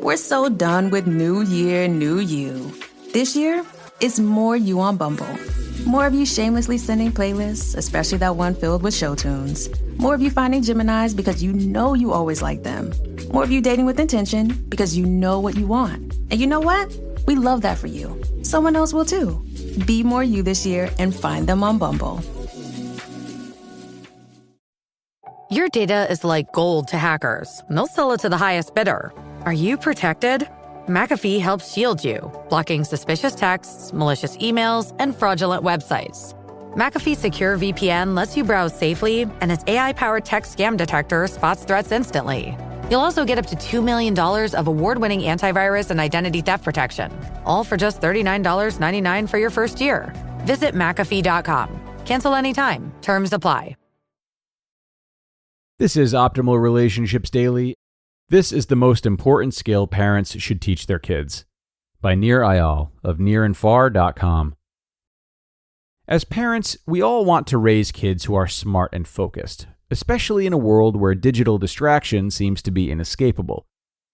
We're so done with new year, new you. This year, it's more you on Bumble. More of you shamelessly sending playlists, especially that one filled with show tunes. More of you finding Geminis because you know you always like them. More of you dating with intention because you know what you want. And you know what? We love that for you. Someone else will too. Be more you this year and find them on Bumble. Your data is like gold to hackers, and they'll sell it to the highest bidder. Are you protected? McAfee helps shield you, blocking suspicious texts, malicious emails, and fraudulent websites. McAfee Secure VPN lets you browse safely, and its AI-powered text scam detector spots threats instantly. You'll also get up to $2 million of award-winning antivirus and identity theft protection, all for just $39.99 for your first year. Visit McAfee.com. Cancel anytime. Terms apply. This is Optimal Relationships Daily. This is the most important skill parents should teach their kids. By Nir Eyal of nirandfar.com. As parents, we all want to raise kids who are smart and focused, especially in a world where digital distraction seems to be inescapable.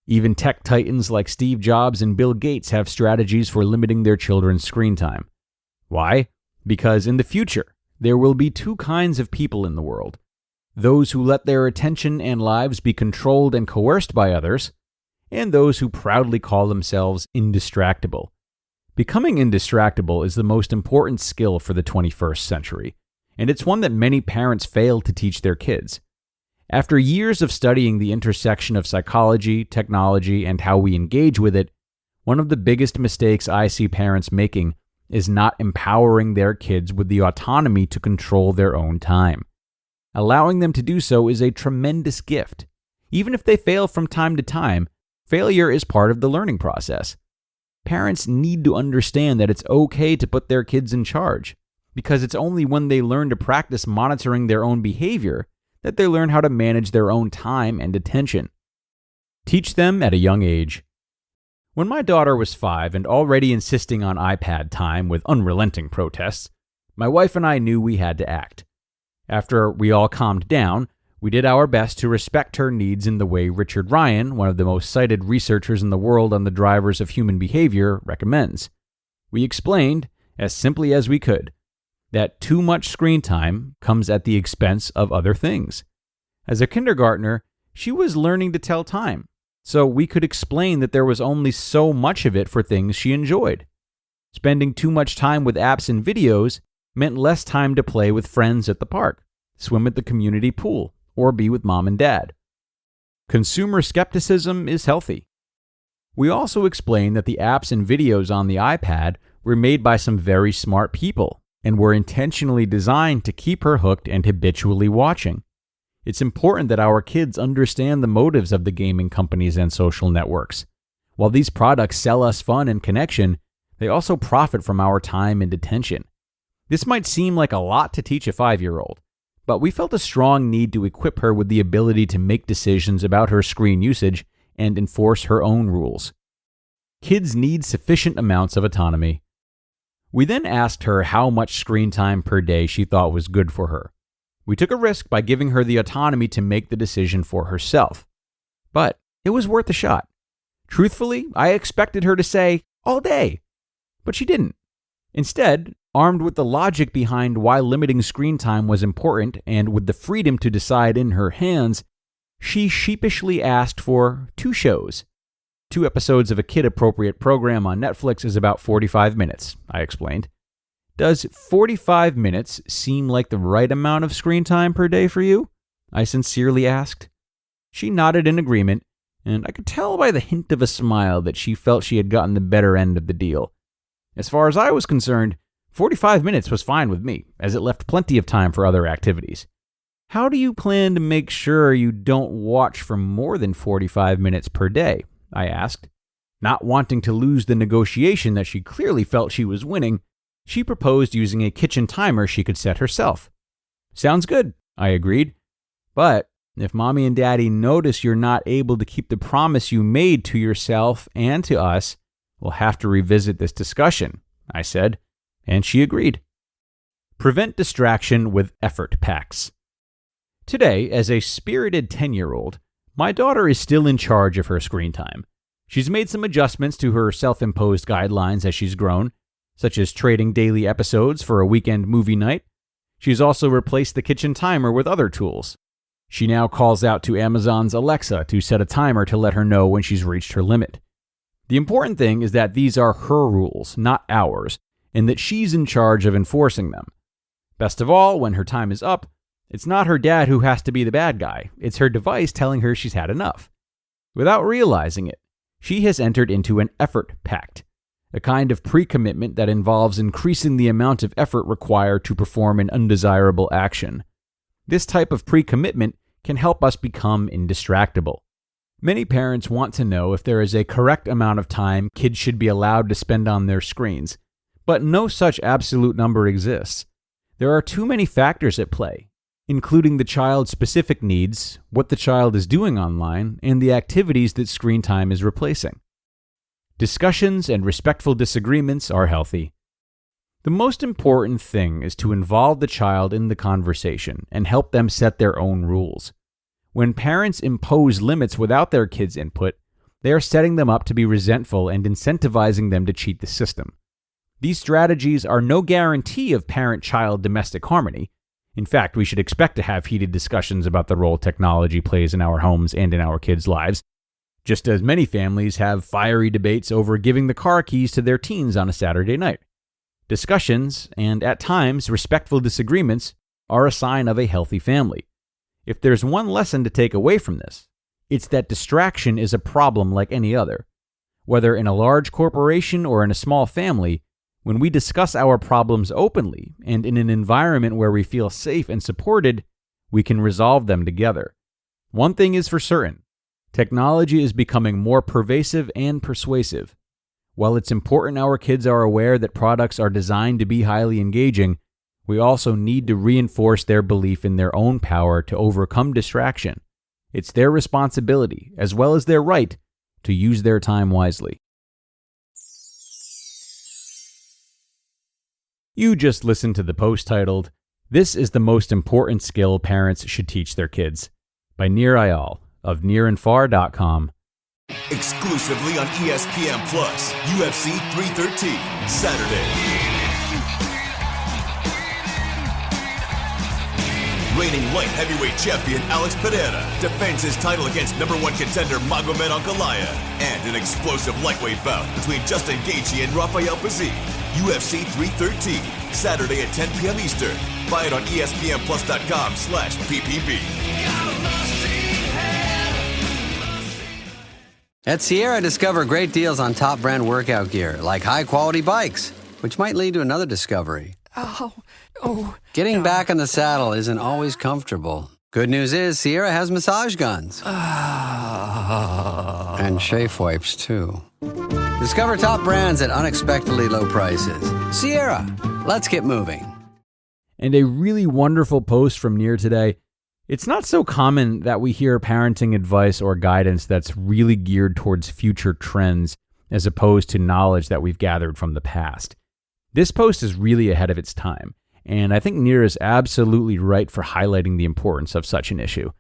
Even tech titans like Steve Jobs and Bill Gates have strategies for limiting their children's screen time. Why? Because in the future, there will be two kinds of people in the world. Those who let their attention and lives be controlled and coerced by others, and those who proudly call themselves indistractable. Becoming indistractable is the most important skill for the 21st century, and it's one that many parents fail to teach their kids. After years of studying the intersection of psychology, technology, and how we engage with it, one of the biggest mistakes I see parents making is not empowering their kids with the autonomy to control their own time. Allowing them to do so is a tremendous gift. Even if they fail from time to time, failure is part of the learning process. Parents need to understand that it's okay to put their kids in charge, because it's only when they learn to practice monitoring their own behavior that they learn how to manage their own time and attention. Teach them at a young age. When my daughter was 5 and already insisting on iPad time with unrelenting protests, my wife and I knew we had to act. After we all calmed down, we did our best to respect her needs in the way Richard Ryan, one of the most cited researchers in the world on the drivers of human behavior, recommends. We explained, as simply as we could, that too much screen time comes at the expense of other things. As a kindergartner, she was learning to tell time, so we could explain that there was only so much of it for things she enjoyed. Spending too much time with apps and videos meant less time to play with friends at the park, swim at the community pool, or be with mom and dad. Consumer skepticism is healthy. We also explained that the apps and videos on the iPad were made by some very smart people and were intentionally designed to keep her hooked and habitually watching. It's important that our kids understand the motives of the gaming companies and social networks. While these products sell us fun and connection, they also profit from our time and attention. This might seem like a lot to teach a 5-year-old, but we felt a strong need to equip her with the ability to make decisions about her screen usage and enforce her own rules. Kids need sufficient amounts of autonomy. We then asked her how much screen time per day she thought was good for her. We took a risk by giving her the autonomy to make the decision for herself. But it was worth a shot. Truthfully, I expected her to say, all day. But she didn't. Instead, armed with the logic behind why limiting screen time was important and with the freedom to decide in her hands, she sheepishly asked for 2 shows. 2 episodes of a kid-appropriate program on Netflix is about 45 minutes, I explained. Does 45 minutes seem like the right amount of screen time per day for you? I sincerely asked. She nodded in agreement, and I could tell by the hint of a smile that she felt she had gotten the better end of the deal. As far as I was concerned, 45 minutes was fine with me, as it left plenty of time for other activities. How do you plan to make sure you don't watch for more than 45 minutes per day? I asked. Not wanting to lose the negotiation that she clearly felt she was winning, she proposed using a kitchen timer she could set herself. Sounds good, I agreed. But if mommy and daddy notice you're not able to keep the promise you made to yourself and to us, we'll have to revisit this discussion, I said, and she agreed. Prevent distraction with effort packs. Today, as a spirited 10-year-old, my daughter is still in charge of her screen time. She's made some adjustments to her self-imposed guidelines as she's grown, such as trading daily episodes for a weekend movie night. She's also replaced the kitchen timer with other tools. She now calls out to Amazon's Alexa to set a timer to let her know when she's reached her limit. The important thing is that these are her rules, not ours, and that she's in charge of enforcing them. Best of all, when her time is up, it's not her dad who has to be the bad guy. It's her device telling her she's had enough. Without realizing it, she has entered into an effort pact, a kind of pre-commitment that involves increasing the amount of effort required to perform an undesirable action. This type of pre-commitment can help us become indistractable. Many parents want to know if there is a correct amount of time kids should be allowed to spend on their screens, but no such absolute number exists. There are too many factors at play, including the child's specific needs, what the child is doing online, and the activities that screen time is replacing. Discussions and respectful disagreements are healthy. The most important thing is to involve the child in the conversation and help them set their own rules. When parents impose limits without their kids' input, they are setting them up to be resentful and incentivizing them to cheat the system. These strategies are no guarantee of parent-child domestic harmony. In fact, we should expect to have heated discussions about the role technology plays in our homes and in our kids' lives, just as many families have fiery debates over giving the car keys to their teens on a Saturday night. Discussions, and at times respectful disagreements, are a sign of a healthy family. If there's one lesson to take away from this, it's that distraction is a problem like any other. Whether in a large corporation or in a small family, when we discuss our problems openly and in an environment where we feel safe and supported, we can resolve them together. One thing is for certain, technology is becoming more pervasive and persuasive. While it's important our kids are aware that products are designed to be highly engaging, we also need to reinforce their belief in their own power to overcome distraction. It's their responsibility, as well as their right, to use their time wisely. You just listened to the post titled, "This is the Most Important Skill Parents Should Teach Their Kids," by Nir Eyal of nirandfar.com. Exclusively on ESPN Plus, UFC 313, Saturday. Reigning light heavyweight champion Alex Pereira defends his title against #1 contender Magomed Ankalaev, and an explosive lightweight bout between Justin Gaethje and Rafael Pazzi. UFC 313, Saturday at 10 p.m. Eastern. Buy it on ESPNplus.com/PPB. At Sierra, discover great deals on top brand workout gear, like high-quality bikes, which might lead to another discovery. Getting back on the saddle isn't always comfortable. Good news is Sierra has massage guns. And chafe wipes, too. Discover top brands at unexpectedly low prices. Sierra, let's get moving. And a really wonderful post from Nir today. It's not so common that we hear parenting advice or guidance that's really geared towards future trends as opposed to knowledge that we've gathered from the past. This post is really ahead of its time, and I think Nir is absolutely right for highlighting the importance of such an issue.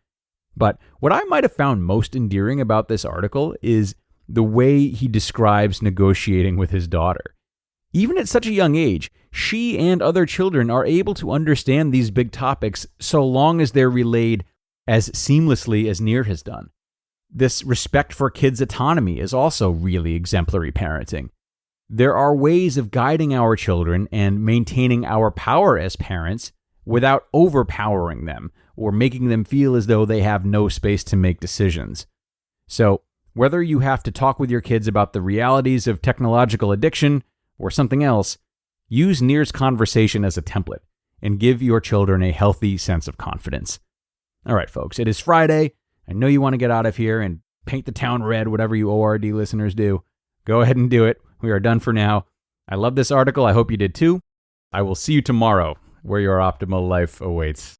But what I might have found most endearing about this article is the way he describes negotiating with his daughter. Even at such a young age, she and other children are able to understand these big topics so long as they're relayed as seamlessly as Nir has done. This respect for kids' autonomy is also really exemplary parenting. There are ways of guiding our children and maintaining our power as parents without overpowering them or making them feel as though they have no space to make decisions. So, whether you have to talk with your kids about the realities of technological addiction or something else, use Nir's conversation as a template and give your children a healthy sense of confidence. All right, folks, it is Friday. I know you want to get out of here and paint the town red, whatever you ORD listeners do. Go ahead and do it. We are done for now. I love this article. I hope you did too. I will see you tomorrow, where your optimal life awaits.